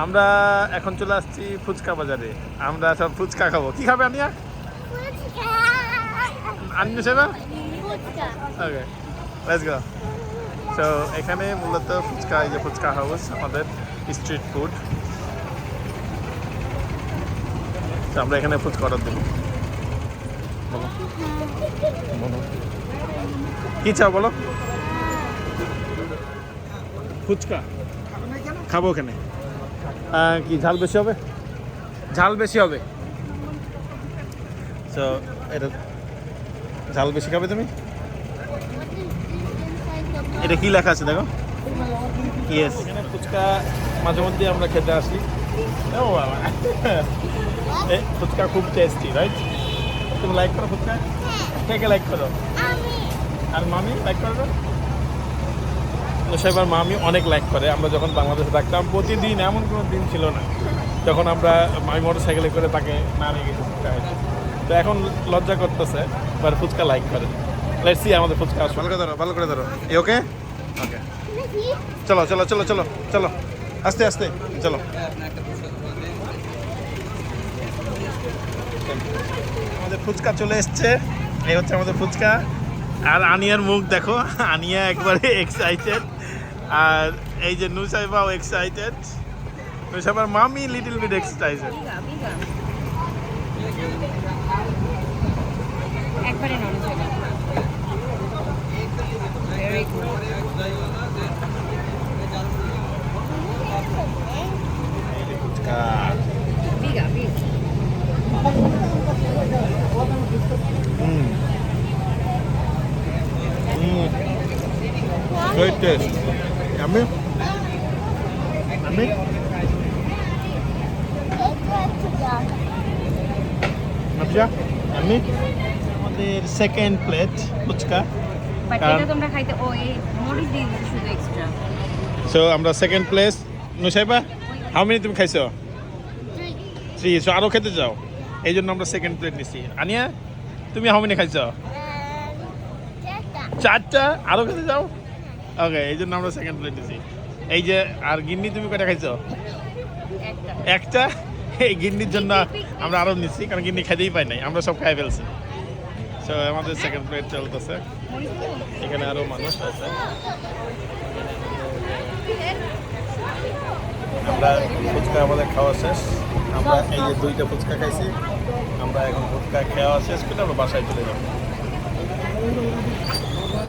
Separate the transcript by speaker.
Speaker 1: আমরা এখন চলে আসছি ফুচকা বাজারে। আমরা সব ফুচকা খাবো। কি খাবে আনিয়া? আনিয়া সেবা? ওকে, লেটস গো। সো এখানে মূলত ফুচকা, এই যে ফুচকা হাউস, আমাদের স্ট্রিট ফুড। তো আমরা এখানে ফুচকা অর্ডার দেবো। বলো বলো কি চাও বলো? ফুচকা খাবো ওখানে। কি ঝাল বেশি হবে? ঝাল বেশি হবে। তো এটা ঝাল বেশি খাবে তুমি? এটা কি লেখা আছে দেখো? ইয়েস, এখানে ফুচকা মাঝে মধ্যে আমরা খেতে আসি। ও বাবা, ফুচকা খুব টেস্টি, রাইট? তুমি লাইক করো ফুচকা? কে কে লাইক করো? আর মামি লাইক করো? সেবার মামি অনেক লাইক করে। আমরা যখন বাংলাদেশে থাকতাম প্রতিদিন, এমন কোনো দিন ছিল না যখন আমরা মামি মোটর সাইকেলে করে তাকে না নিয়ে গেছি ফুচকা খাইতে। তো এখন লজ্জা করতেছে, বাট ফুচকা লাইক করে। লেটস সি আমাদের ফুচকা। ভালো করে ধরো, ভালো করে ধরো। ওকে ওকে, চলো চলো চলো চলো চলো, আস্তে আস্তে চলো। আমাদের ফুচকা চলে এসছে। এই হচ্ছে আমাদের ফুচকা। আর আনিয়ার মুখ দেখো, আনিয়া একবারে এক্সাইটেড। আর এই যে নুসাইবাও এক্সাইটেড। নুসাইবার মামি লিটল বিট এক্সাইটেড।
Speaker 2: একবারে নরম হবে। Very good.
Speaker 1: ফুচকা
Speaker 2: বিগা big.
Speaker 1: Great taste. Yummy. Yummy. আচ্ছা, yummy. আমাদের সেকেন্ড প্লেট ফুচকা।
Speaker 2: বাট এটা তোমরা খাইতে ও এই মরিচ দিয়ে দিতে শুধু এক্সট্রা।
Speaker 1: সো আমরা second place. Nusaiba, how many তুমি খাইছো? 3। সো আরও খেতে যাও, এই জন্য আমরা সেকেন্ড প্লেট নিছি। আনিয়া তুমি হাউ মেনি খাইছো? 4টা। আরও খেতে যাও? ওকে, এই জন্য আমরা সেকেন্ড প্লেট নিছি। এই যে, আর গিন্নি তুমি কয়টা খাইছো? একটা। এই গিন্নির জন্য আমরা আরও নিচ্ছি, কারণ গিন্নি খাইতেই পাই নাই, আমরা সব খাই ফেলছি। সো আমাদের সেকেন্ড প্লেট চলতেছে। এখানে আরও মানুষ আছে। আমরা ফুচকা আমাদের খাওয়া শেষ। আমরা এই যে 2টা ফুচকা খাইছি। আমরা এখন ফুচকা খাওয়া শেষ করে আমরা বাসায় চলে যাবো।